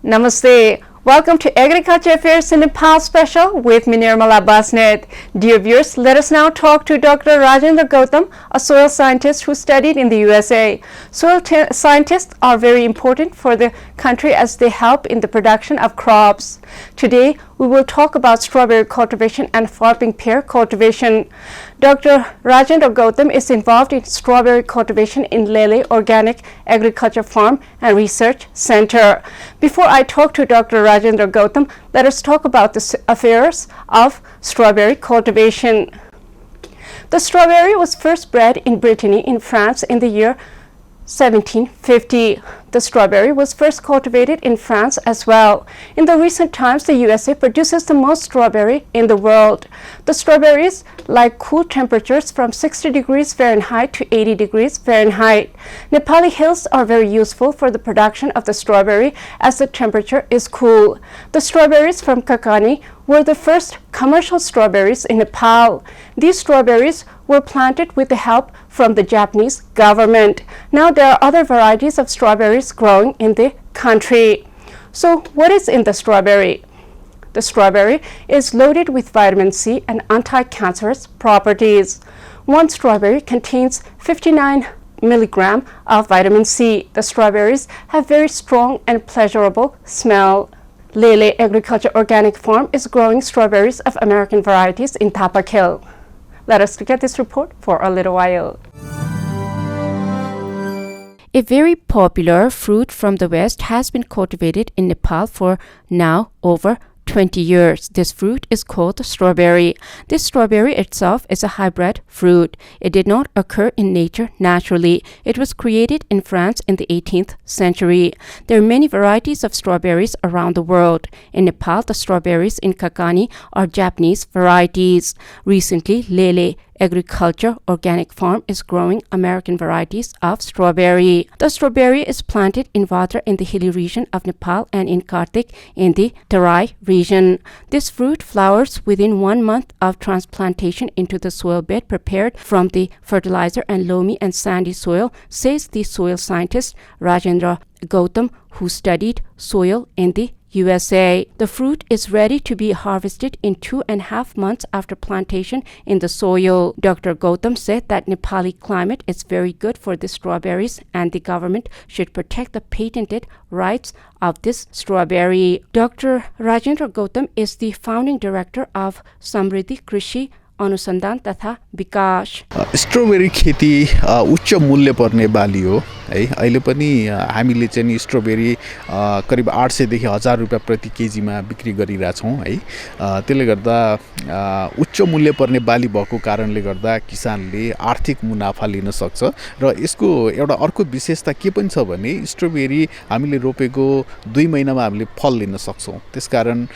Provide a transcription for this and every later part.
Namaste. Welcome to Agriculture Affairs in Nepal special with me Nirmala Basnet. Dear viewers, let us now talk to Dr. Rajendra Gautam, a soil scientist who studied in the USA. Soil scientists are very important for the country as they help in the production of crops. Today, we will talk about strawberry cultivation and farming pear cultivation. Dr. Rajendra Gautam is involved in strawberry cultivation in Lele Organic Agriculture Farm and Research Center. Before I talk to Dr. Rajendra Gautam, let us talk about the affairs of strawberry cultivation. The strawberry was first bred in Brittany in France in the year 1750. The strawberry was first cultivated in France as well. In the recent times, the USA produces the most strawberry in the world. The strawberries like cool temperatures from 60 degrees Fahrenheit to 80 degrees Fahrenheit. Nepali hills are very useful for the production of the strawberry as the temperature is cool. The strawberries from Kakani were the first commercial strawberries in Nepal. These strawberries were planted with the help from the Japanese government. Now there are other varieties of strawberries growing in the country. So what is in the strawberry? The strawberry is loaded with vitamin C and anti-cancerous properties. One strawberry contains 59 milligrams of vitamin C. The strawberries have very strong and pleasurable smell. Lele Agriculture Organic Farm is growing strawberries of American varieties in Tapakil. Let us look at this report for a little while. A very popular fruit from the West has been cultivated in Nepal for now over 20 years. This fruit is called the strawberry. This strawberry itself is a hybrid fruit. It did not occur in nature naturally. It was created in France in the 18th century. There are many varieties of strawberries around the world. In Nepal, the strawberries in Kakani are Japanese varieties. Recently, Lele Agriculture Organic Farm is growing American varieties of strawberry. The strawberry is planted in Vadra in the hilly region of Nepal and in Kartik in the Tarai region. This fruit flowers within 1 month of transplantation into the soil bed prepared from the fertilizer and loamy and sandy soil, says the soil scientist Rajendra Gautam, who studied soil in the USA. The fruit is ready to be harvested in 2.5 months after plantation in the soil. Dr. Gautam said that Nepali climate is very good for the strawberries and the government should protect the patented rights of this strawberry. Dr. Rajendra Gautam is the founding director of Samriddhi Krishi अनुसन्धान तथा विकास. Strawberry खेती उच्च मूल्य पर्ने बाली हो है. अहिले पनि हामीले चाहिँ स्ट्रबेरी करिब 800 देखि 1000 रुपैयाँ प्रति केजीमा बिक्री गरिरा छौं है. त्यसले गर्दा उच्च मूल्य पर्ने बाली भएको कारणले गर्दा किसानले आर्थिक मुनाफा लिन सक्छ र यसको एउटा अर्को विशेषता के पनि छ भने स्ट्रबेरी हामीले रोपेको 2 महिनामा हामीले फल लिन सक्छौं. त्यसकारण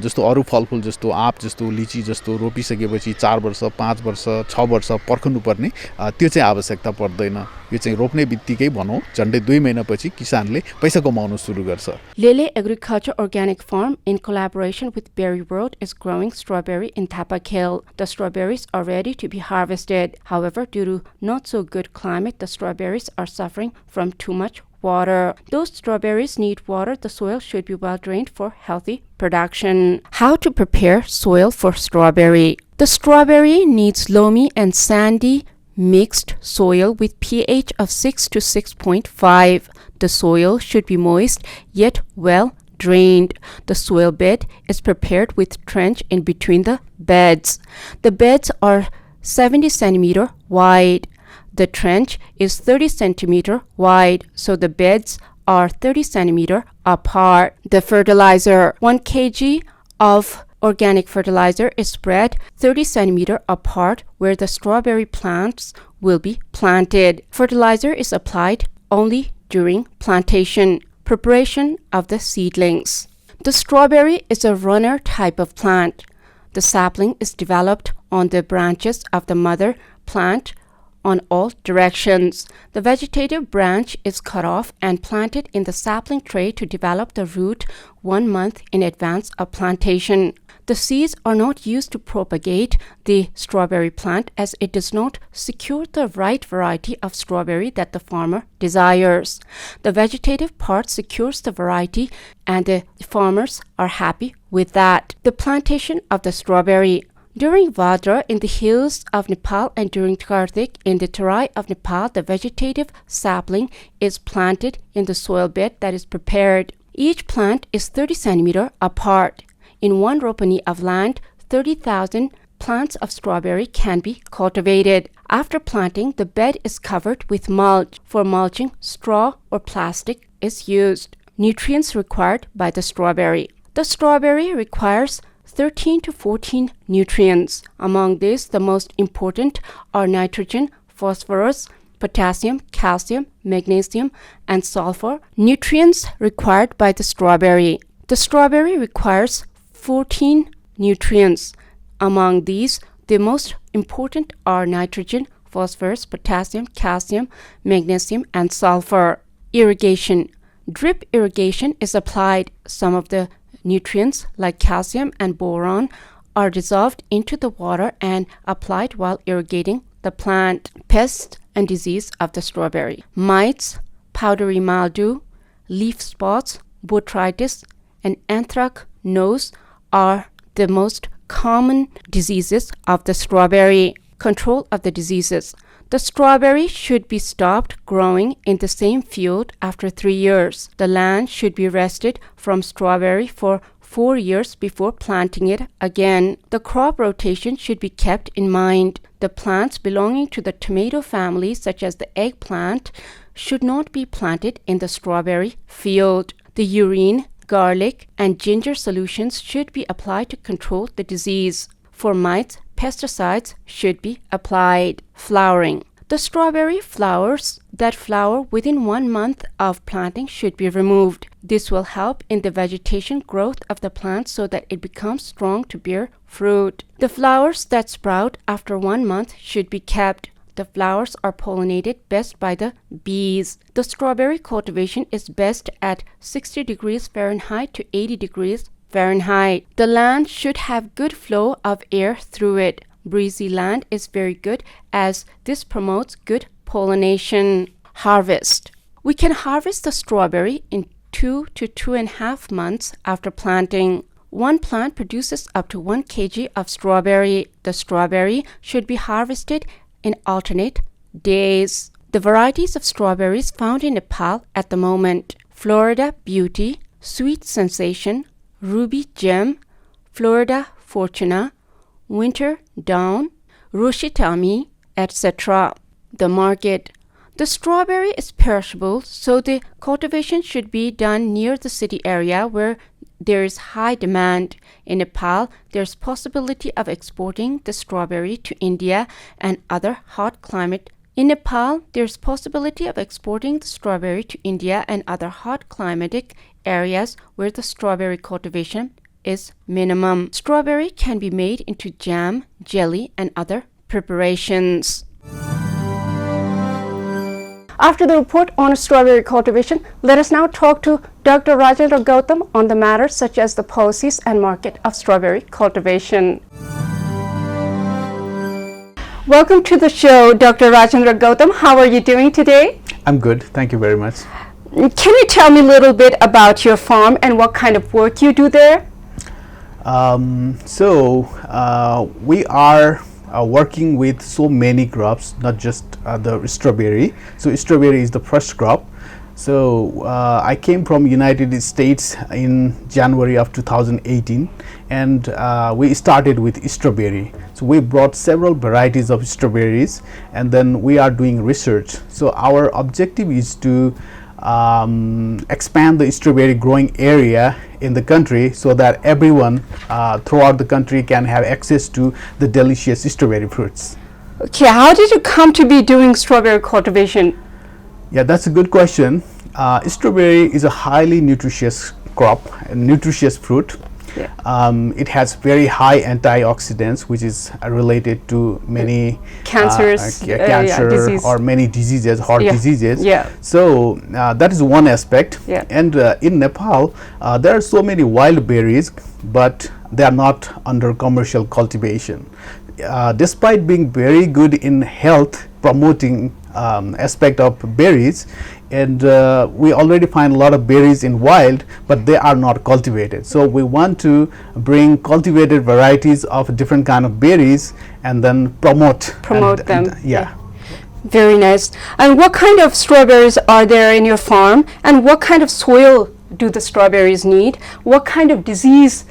जस्तो अरु फलफुल जस्तो आँप जस्तो लिची जस्तो रोपिसकेपछि 4 वर्ष 5 वर्ष 6 वर्ष पर्खनु पर्ने त्यो चाहिँ आवश्यकता पर्दैन. यो चाहिँ रोप्ने बित्तिकै भनौं झन्डै 2 महिनापछि किसानले पैसा कमाउन सुरु गर्छ. Lele Agriculture Organic Farm in collaboration with Berry World is growing strawberry in Tapakil. The strawberries are ready to be harvested. However, due to not so good climate, the strawberries are suffering from too much water. Those strawberries need water. The soil should be well drained for healthy production. How to prepare soil for strawberry? The strawberry needs loamy and sandy mixed soil with pH of 6 to 6.5. The soil should be moist yet well drained. The soil bed is prepared with trench in between the beds. The beds are 70 centimeter wide. The trench is 30 centimeter wide, so the beds are 30 centimeter apart. The fertilizer, 1 kg of organic fertilizer is spread 30 centimeter apart where the strawberry plants will be planted. Fertilizer is applied only during plantation. Preparation of the seedlings. The strawberry is a runner type of plant. The sapling is developed on the branches of the mother plant on all directions. The vegetative branch is cut off and planted in the sapling tray to develop the root 1 month in advance of plantation. The seeds are not used to propagate the strawberry plant as it does not secure the right variety of strawberry that the farmer desires. The vegetative part secures the variety and the farmers are happy with that. The plantation of the strawberry. During Vadra in the hills of Nepal and during Kartik in the Terai of Nepal, the vegetative sapling is planted in the soil bed that is prepared. Each plant is 30 cm apart. In one ropani of land, 30,000 plants of strawberry can be cultivated. After planting, the bed is covered with mulch. For mulching, straw or plastic is used. Nutrients required by the strawberry. The strawberry requires 13 to 14 nutrients. Among these, the most important are nitrogen, phosphorus, potassium, calcium, magnesium, and sulfur. Nutrients required by the strawberry. The strawberry requires 14 nutrients. Among these, the most important are nitrogen, phosphorus, potassium, calcium, magnesium, and sulfur. Irrigation. Drip irrigation is applied. Some of the nutrients like calcium and boron are dissolved into the water and applied while irrigating the plant. Pest and disease of the strawberry. Mites, powdery mildew, leaf spots, botrytis, and anthracnose are the most common diseases of the strawberry. Control of the diseases. The strawberry should be stopped growing in the same field after 3 years. The land should be rested from strawberry for 4 years before planting it again. The crop rotation should be kept in mind. The plants belonging to the tomato family, such as the eggplant, should not be planted in the strawberry field. The urine, garlic, and ginger solutions should be applied to control the disease. For mites, pesticides should be applied. Flowering. The strawberry flowers that flower within 1 month of planting should be removed. This will help in the vegetation growth of the plant so that it becomes strong to bear fruit. The flowers that sprout after 1 month should be kept. The flowers are pollinated best by the bees. The strawberry cultivation is best at 60 degrees Fahrenheit to 80 degrees Fahrenheit. The land should have good flow of air through it. Breezy land is very good as this promotes good pollination. Harvest. We can harvest the strawberry in 2 to 2.5 months after planting. One plant produces up to 1 kg of strawberry. The strawberry should be harvested in alternate days. The varieties of strawberries found in Nepal at the moment: Florida Beauty, Sweet Sensation, Ruby Gem, Florida Fortuna, Winter Dawn, Roshitami, etc. The market. The strawberry is perishable, so the cultivation should be done near the city area where there is high demand. In Nepal, there's possibility of exporting the strawberry to India and other hot climate. In Nepal, there's possibility of exporting the strawberry to India and other hot climatic areas where the strawberry cultivation is minimum. Strawberry can be made into jam, jelly, and other preparations. After the report on strawberry cultivation, let us now talk to Dr. Rajendra Gautam on the matters such as the policies and market of strawberry cultivation. Welcome to the show, Dr. Rajendra Gautam. How are you doing today? I'm good. Thank you very much. Can you tell me a little bit about your farm and what kind of work you do there? We are working with so many crops, not just the strawberry. So strawberry is the first crop. So I came from United States in January of 2018, and we started with strawberry. So we brought several varieties of strawberries, and then we are doing research. So our objective is to expand the strawberry growing area in the country so that everyone throughout the country can have access to the delicious strawberry fruits. Okay, how did you come to be doing strawberry cultivation? Yeah, that's a good question. Strawberry is a highly nutritious crop, a nutritious fruit, It has very high antioxidants, which is related to many cancers, cancer disease. or many diseases, heart diseases. Yeah. So that is one aspect. Yeah. And in Nepal, there are so many wild berries, but they are not under commercial cultivation. Despite being very good in health promoting aspect of berries, and we already find a lot of berries in wild, but they are not cultivated. So we want to bring cultivated varieties of different kind of berries and then promote them. Yeah. Very nice. And what kind of strawberries are there in your farm, and what kind of soil do the strawberries need? What kind of disease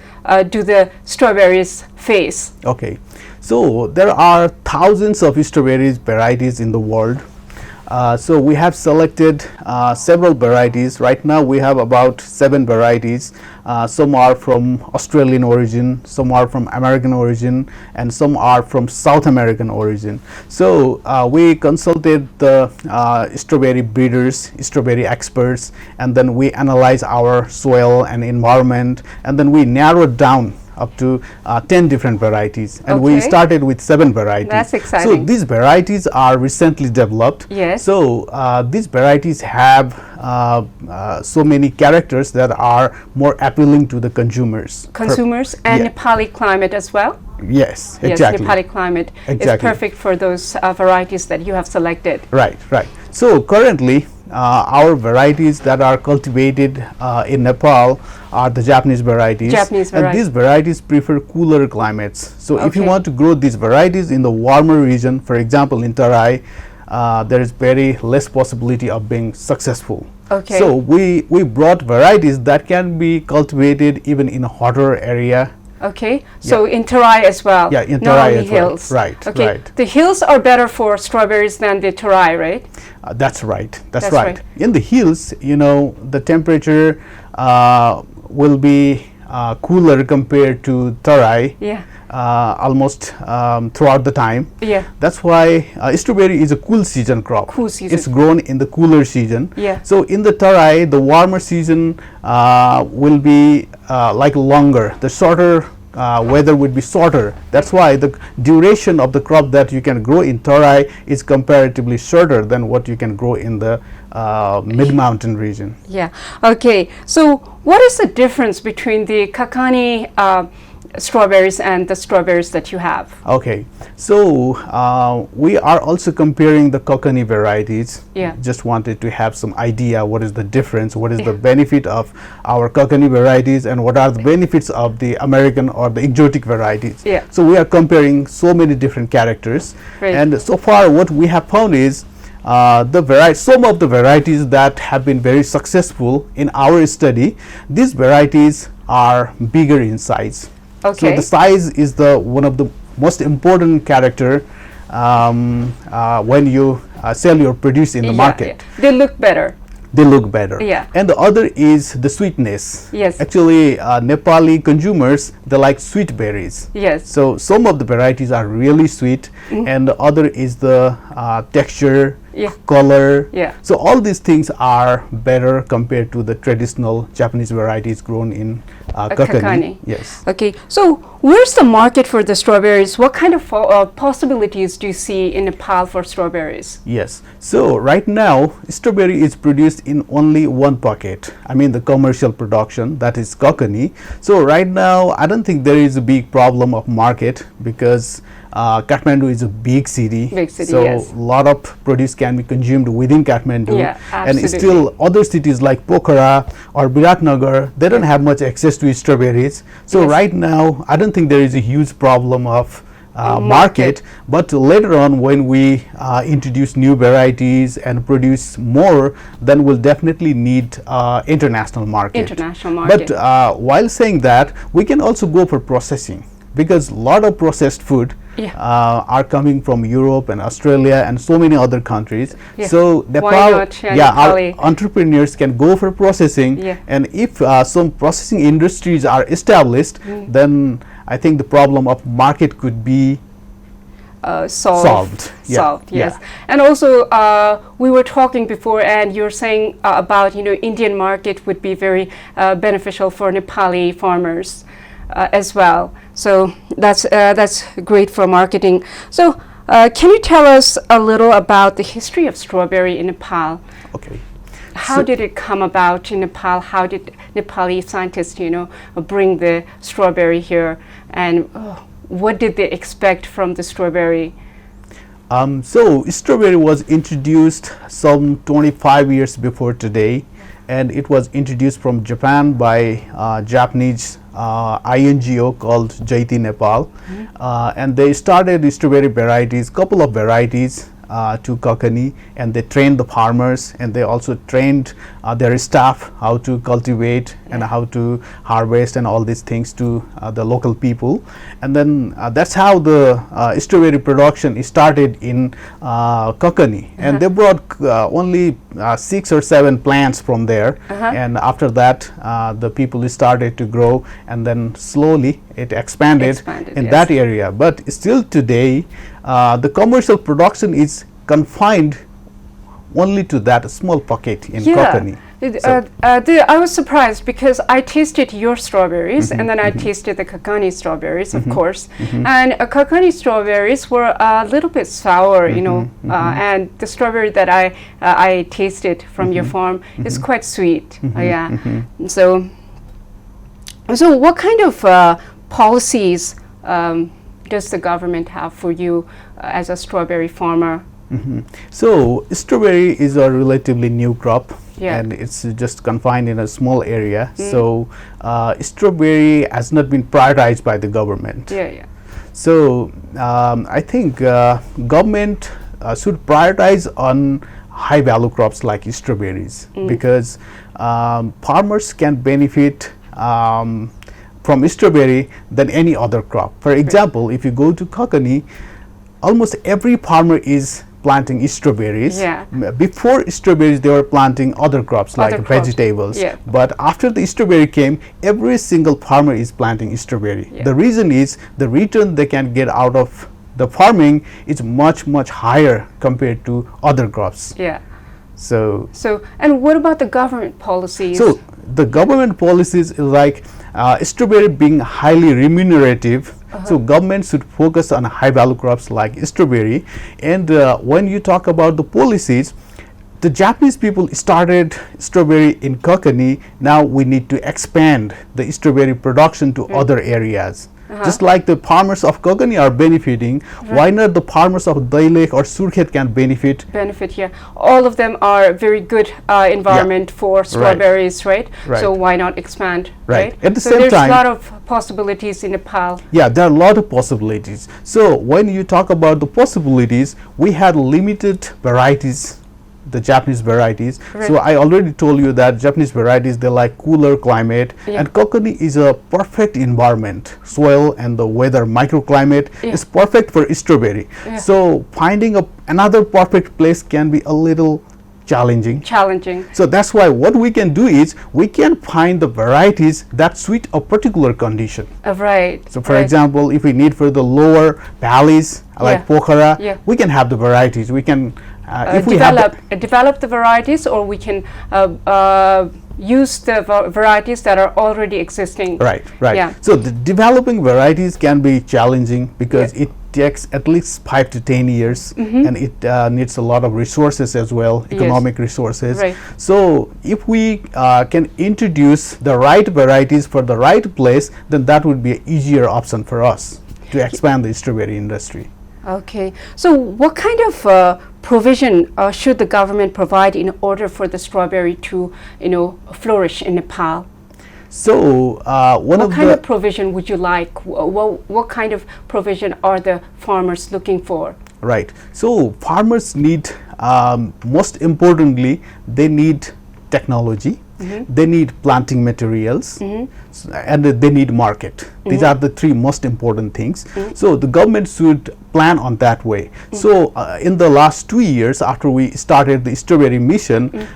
do the strawberries face? Okay, so there are thousands of strawberries varieties in the world. So we have selected several varieties. Right now we have about 7 varieties. Some are from Australian origin, some are from American origin, and some are from South American origin. So we consulted the strawberry breeders, strawberry experts, and then we analyze our soil and environment, and then we narrowed down up to 10 different varieties, and we started with 7 varieties. That's exciting. So these varieties are recently developed. Yes. So these varieties have so many characters that are more appealing to the consumers. And Nepali climate as well? Yes, exactly. Yes, Nepali climate is perfect for those varieties that you have selected. Right, right. So currently our varieties that are cultivated in Nepal are the Japanese varieties. And these varieties prefer cooler climates. So if you want to grow these varieties in the warmer region, for example in Tarai, there is very less possibility of being successful. So we brought varieties that can be cultivated even in a hotter area. So in Tarai as well. Yeah, in not Tarai only as well. hills. Right, right. The hills are better for strawberries than the Tarai, right? That's right. That's right. In the hills, you know, the temperature will be cooler compared to Tarai. Almost throughout the time. That's why strawberry is a cool season crop. It's grown in the cooler season. So in the Tarai, the warmer season will be like longer. The shorter weather would be shorter. That's why the duration of the crop that you can grow in Tarai is comparatively shorter than what you can grow in the mid-mountain region. So what is the difference between the Kakani strawberries and the strawberries that you have? So we are also comparing the Kokani varieties. Just wanted to have some idea what is the difference, what is the benefit of our Kokani varieties, and what are the benefits of the American or the exotic varieties. So we are comparing so many different characters, and so far what we have found is some of the varieties that have been very successful in our study, these varieties are bigger in size. So the size is one of the most important character when you sell your produce in the market. They look better. And the other is the sweetness. Actually, Nepali consumers, they like sweet berries. So some of the varieties are really sweet, and the other is the texture, color. So all these things are better compared to the traditional Japanese varieties grown in Kakani. So where's the market for the strawberries? What kind of possibilities do you see in Nepal for strawberries? So right now strawberry is produced in only one pocket. I mean the commercial production, that is Kakani. So right now I don't think there is a big problem of market, because Kathmandu is a big city, so a lot of produce can be consumed within Kathmandu, and still other cities like Pokhara or Biratnagar, they don't have much access to strawberries. So right now I don't think there is a huge problem of market, but later on when we introduce new varieties and produce more, then we'll definitely need international market. But while saying that, we can also go for processing, because a lot of processed food are coming from Europe and Australia and so many other countries. So Nepal, our entrepreneurs can go for processing, and if some processing industries are established, then I think the problem of market could be solved. And also we were talking before, and you're saying about Indian market would be very beneficial for Nepali farmers. as well. So that's great for marketing. So can you tell us a little about the history of strawberry in Nepal? Okay. How did it come about in Nepal? How did Nepali scientists, bring the strawberry here? And what did they expect from the strawberry? So strawberry was introduced some 25 years before today, and it was introduced from Japan by Japanese INGO called krishitvnepal, and they started strawberry varieties, couple of varieties to Kokani, and they trained the farmers, and they also trained their staff how to cultivate and how to harvest and all these things to the local people. And then that's how the strawberry production started in Kokani, and they brought only 6 or 7 plants from there, and after that the people started to grow, and then slowly it expanded in that area. But still today the commercial production is confined only to that small pocket in Kokani. I was surprised because I tasted your strawberries, and then I tasted the Kokani strawberries, of course. And Kokani strawberries were a little bit sour, and the strawberry that I tasted from your farm is quite sweet. So what kind of policies does the government have for you as a strawberry farmer? So strawberry is a relatively new crop, and it's just confined in a small area. So strawberry has not been prioritized by the government. So I think government should prioritize on high value crops like strawberries, because farmers can benefit from strawberry than any other crop. For example, if you go to Kokani, almost every farmer is planting strawberries. Before strawberries, they were planting other crops like vegetables. But after the strawberry came, every single farmer is planting strawberry. The reason is the return they can get out of the farming is much higher compared to other crops. So and what about the government policies? So the government policies is like strawberry being highly remunerative. So government should focus on high value crops like strawberry. And when you talk about the policies, the Japanese people started strawberry in Kokani. Now we need to expand the strawberry production to other areas. Just like the farmers of Kokani are benefiting, why not the farmers of Dailek or Surkhet can benefit? All of them are very good environment for strawberries, right? So why not expand? At the so same there's time, a lot of possibilities in Nepal. There are a lot of possibilities. So when you talk about the possibilities, we had limited varieties, the Japanese varieties. So I already told you that Japanese varieties, they like cooler climate, and Kokani is a perfect environment. Soil and the weather microclimate is perfect for strawberry. So finding another perfect place can be a little challenging. So that's why what we can do is we can find the varieties that suit a particular condition. So for example, if we need for the lower valleys like Pokhara, we can have the varieties. We can if we develop the varieties, or we can use the varieties that are already existing. So the developing varieties can be challenging because it takes at least 5 to 10 years, and it needs a lot of resources as well, economic resources. So if we can introduce the right varieties for the right place, then that would be an easier option for us to expand the strawberry industry. So what kind of provision should the government provide in order for the strawberry to, flourish in Nepal? So what kind of provision would you like? What kind of provision are the farmers looking for? So farmers need, most importantly, they need technology. They need planting materials, and they need market. These are the 3 most important things. So the government should plan on that way. So in the last 2 years after we started the strawberry mission,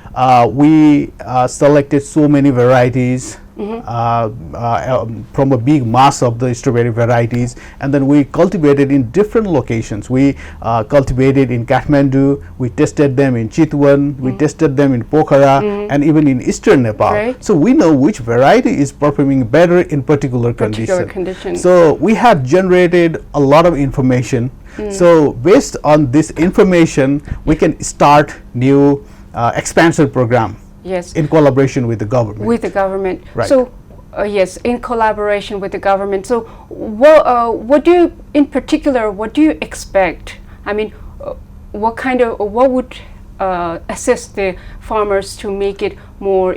we selected so many varieties from a big mass of the strawberry varieties, and then we cultivated in different locations. We cultivated in Kathmandu, we tested them in Chitwan, we tested them in Pokhara, and even in eastern Nepal. Right. So we know which variety is performing better in particular condition. So we have generated a lot of information. So based on this information, we can start new expansion program. Yes. In collaboration with the government. With the government. Right. So, yes, in collaboration with the government. So, what do you, in particular, what do you expect? I mean, what would assist the farmers to make it more,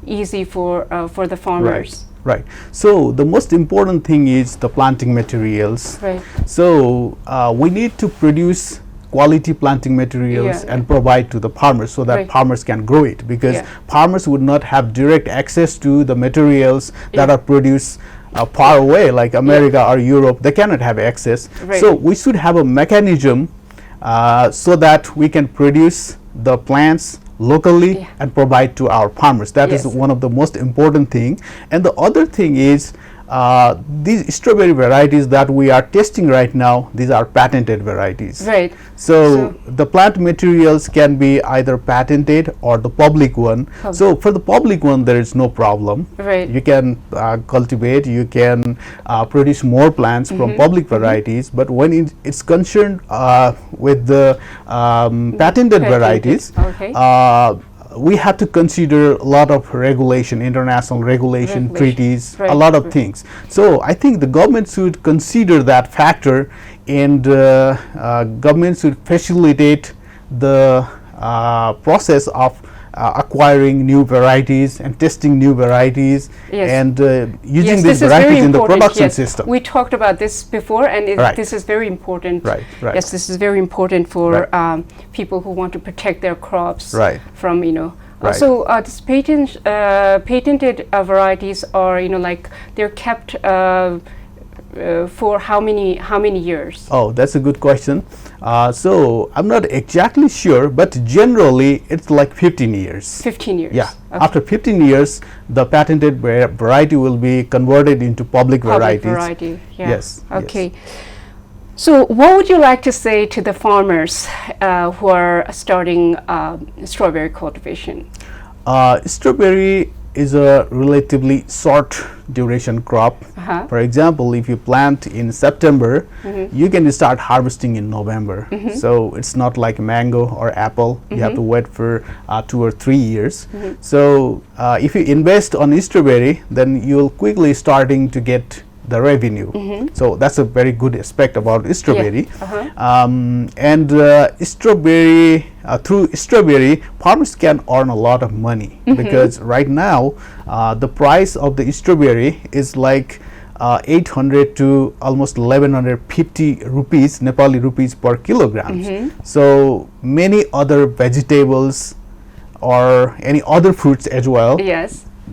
easy for the farmers? Right. So the most important thing is the planting materials. Right. So we need to produce quality planting materials and provide to the farmers so that farmers can grow it, because farmers would not have direct access to the materials that are produced far away, like America or Europe. They cannot have access. So we should have a mechanism so that we can produce the plants locally and provide to our farmers. That is one of the most important thing. And the other thing is these strawberry varieties that we are testing right now, these are patented varieties. Right. So the plant materials can be either patented or the public one. So for the public one, there is no problem. Right. You can cultivate, you can produce more plants from public varieties. But when it's concerned with the patented varieties, we have to consider a lot of regulation, international regulation, treaties, a lot of things. So I think the government should consider that factor, and government should facilitate the process of acquiring new varieties and testing new varieties and using these varieties in the production system. We talked about this before, and this is very important. Yes, this is very important for people who want to protect their crops from, so these patented varieties are, like they're kept for how many years? Oh, that's a good question. So I'm not exactly sure, but generally it's like 15 years. 15 years. Yeah. Okay. After 15 years, the patented variety will be converted into public varieties. Variety. Yeah. Yes. Okay. Yes. So what would you like to say to the farmers who are starting strawberry cultivation? Strawberry is a relatively short duration crop. For example, if you plant in September, you can start harvesting in November. So it's not like mango or apple. You have to wait for 2 or 3 years. So if you invest on strawberry, then you'll quickly starting to get the revenue. So that's a very good aspect about strawberry. And strawberry, through strawberry, farmers can earn a lot of money, because right now the price of the strawberry is like 800 to almost 1150 rupees, Nepali rupees per kilogram. So many other vegetables or any other fruits as well,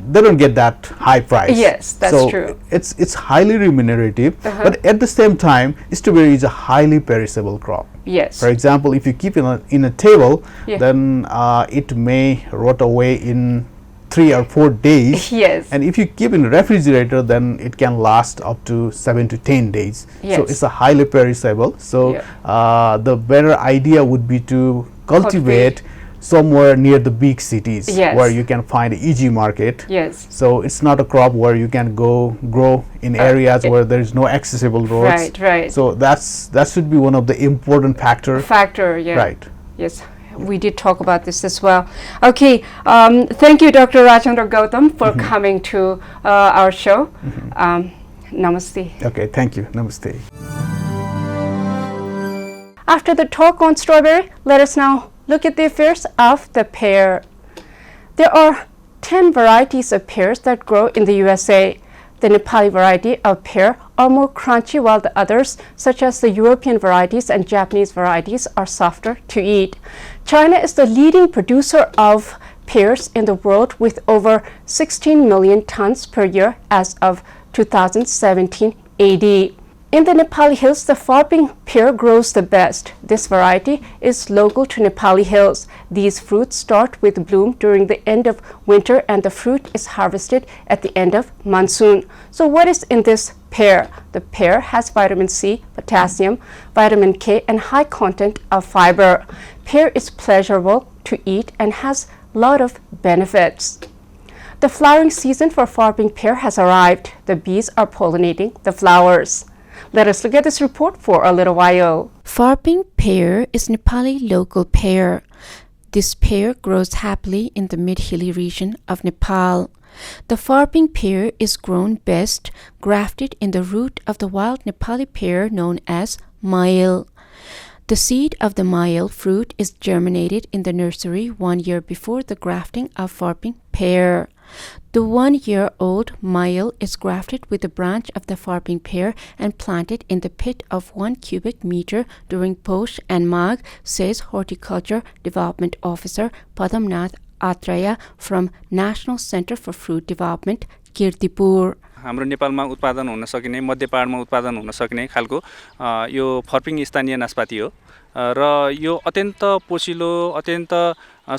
they don't get that high price. Yes, that's true. It's highly remunerative, but at the same time, strawberry is a highly perishable crop. Yes. For example, if you keep it in a table, then it may rot away in 3 or 4 days. Yes. And if you keep in a refrigerator, then it can last up to 7 to 10 days. Yes. So it's a highly perishable. So the better idea would be to cultivate somewhere near the big cities, where you can find an easy market. Yes. So it's not a crop where you can go grow in areas where there is no accessible roads. Right. So that should be one of the important factor. Yeah. Right. Yes. We did talk about this as well. Okay. Thank you, Dr. Rajendra Gautam, for coming to our show. Namaste. Okay. Thank you. Namaste. After the talk on strawberry, let us now look at the affairs of the pear. There are 10 varieties of pears that grow in the USA. The Nepali variety of pear are more crunchy, while the others, such as the European varieties and Japanese varieties, are softer to eat. China is the leading producer of pears in the world, with over 16 million tons per year as of 2017 AD. In the Nepali hills, the Farping pear grows the best. This variety is local to Nepali hills. These fruits start with bloom during the end of winter and the fruit is harvested at the end of monsoon. So what is in this pear? The pear has vitamin C, potassium, vitamin K, and high content of fiber. Pear is pleasurable to eat and has a lot of benefits. The flowering season for Farping pear has arrived. The bees are pollinating the flowers. Let us look at this report for a little while. Farping pear is Nepali local pear. This pear grows happily in the mid-hilly region of Nepal. The Farping pear is grown best grafted in the root of the wild Nepali pear known as mail. The seed of the mail fruit is germinated in the nursery 1 year before the grafting of Farping pear. The 1-year-old mail is grafted with a branch of the Farping pear and planted in the pit of 1 cubic meter during Posh and Magh, says Horticulture Development Officer Padamnath Atraya from National Center for Fruit Development, Kirtipur. हाम्रो नेपालमा उत्पादन हुन सकिने मध्य पहाडमा उत्पादन हुन सक्ने खालको यो फर्पिङ स्थानीय नासपाती हो र यो अत्यन्त पोसिलो अत्यन्त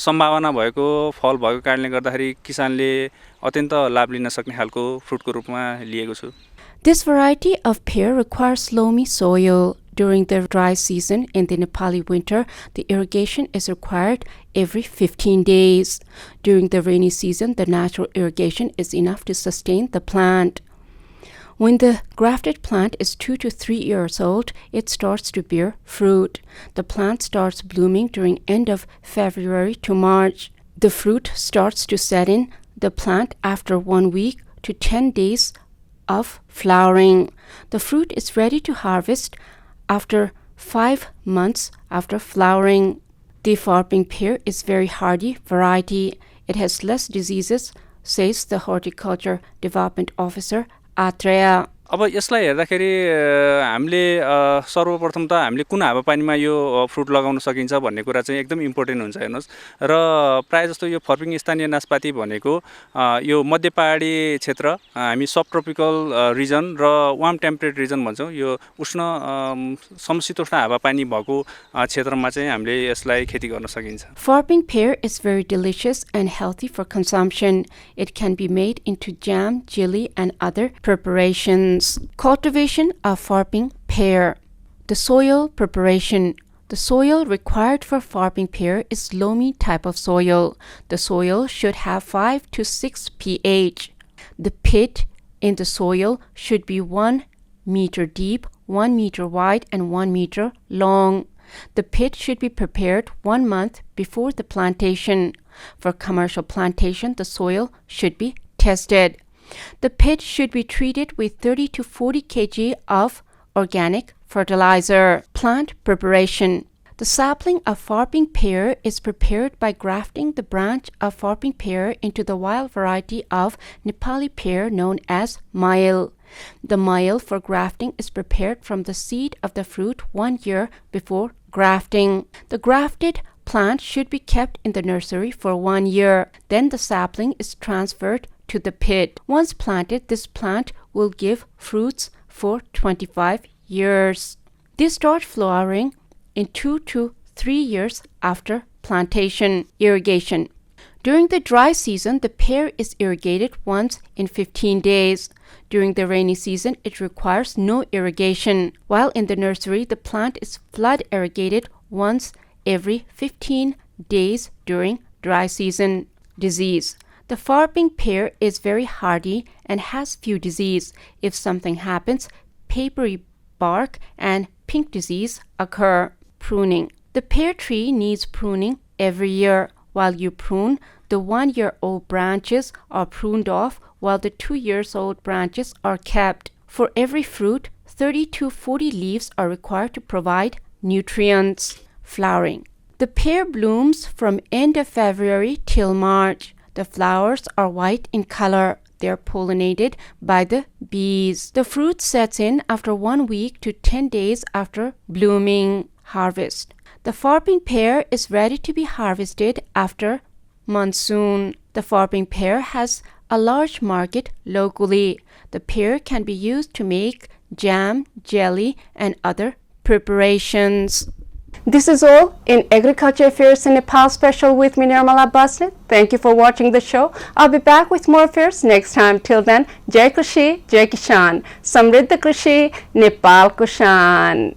सम्भावना भएको फल भएको कारणले गर्दाखेरि किसानले अत्यन्त लाभ लिन सक्ने खालको फ्रुटको रूपमा लिएको छु. This variety of pear requires loamy soil. During the dry season in the Nepali winter, the irrigation is required every 15 days. During the rainy season, the natural irrigation is enough to sustain the plant. When the grafted plant is 2 to 3 years old, it starts to bear fruit. The plant starts blooming during end of February to March. The fruit starts to set in the plant after 1 week to 10 days of flowering. The fruit is ready to harvest after 5 months after flowering. The Farping pear is very hardy variety. It has less diseases, says the Horticulture Development Officer Atraya. अब यसलाई हेर्दाखेरि हामीले सर्वप्रथम त हामीले कुन हावापानीमा यो fruit लगाउन सकिन्छ भन्ने कुरा चाहिँ एकदम इम्पोर्टेन्ट हुन्छ हेर्नुस् र प्राय जस्तो यो फर्पिङ स्थानीय नासपाती भनेको यो मध्य पहाडी क्षेत्र हामी सब ट्रोपिकल रिजन र वार्म टेम्परेट रिजन भन्छौं यो उष्ण समशीतोष्ण हावापानी भएको क्षेत्रमा चाहिँ हामीले यसलाई खेती गर्न सकिन्छ. Farping pear is very delicious and healthy for consumption. It can be made into jam, jelly and other preparations. Cultivation of Farping pear. The soil preparation. The soil required for Farping pear is loamy type of soil. The soil should have 5 to 6 pH. The pit in the soil should be 1 meter deep, 1 meter wide and 1 meter long. The pit should be prepared 1 month before the plantation. For commercial plantation, the soil should be tested. The pit should be treated with 30 to 40 kg of organic fertilizer. Plant preparation. The sapling of Farping pear is prepared by grafting the branch of Farping pear into the wild variety of Nepali pear known as mail. The mail for grafting is prepared from the seed of the fruit 1 year before grafting. The grafted plant should be kept in the nursery for 1 year. Then the sapling is transferred to the pit. Once planted, this plant will give fruits for 25 years. They start flowering in 2 to 3 years after plantation. Irrigation. During the dry season, the pear is irrigated once in 15 days. During the rainy season, it requires no irrigation. While in the nursery, the plant is flood irrigated once every 15 days during dry season. Disease. The Farping pear is very hardy and has few disease. If something happens, papery bark and pink disease occur. Pruning. The pear tree needs pruning every year. While you prune, the 1-year-old branches are pruned off while the 2-year-old branches are kept. For every fruit, 30 to 40 leaves are required to provide nutrients. Flowering. The pear blooms from end of February till March. The flowers are white in color. They are pollinated by the bees. The fruit sets in after 1 week to 10 days after blooming. Harvest. The Farping pear is ready to be harvested after monsoon. The Farping pear has a large market locally. The pear can be used to make jam, jelly, and other preparations. This is all in Agriculture Affairs in Nepal special with me, Nirmala Basnet. Thank you for watching the show. I'll be back with more affairs next time. Till then, Jai Krishi, Jai Kishan. Samriddha Krishi, Nepal Kushan.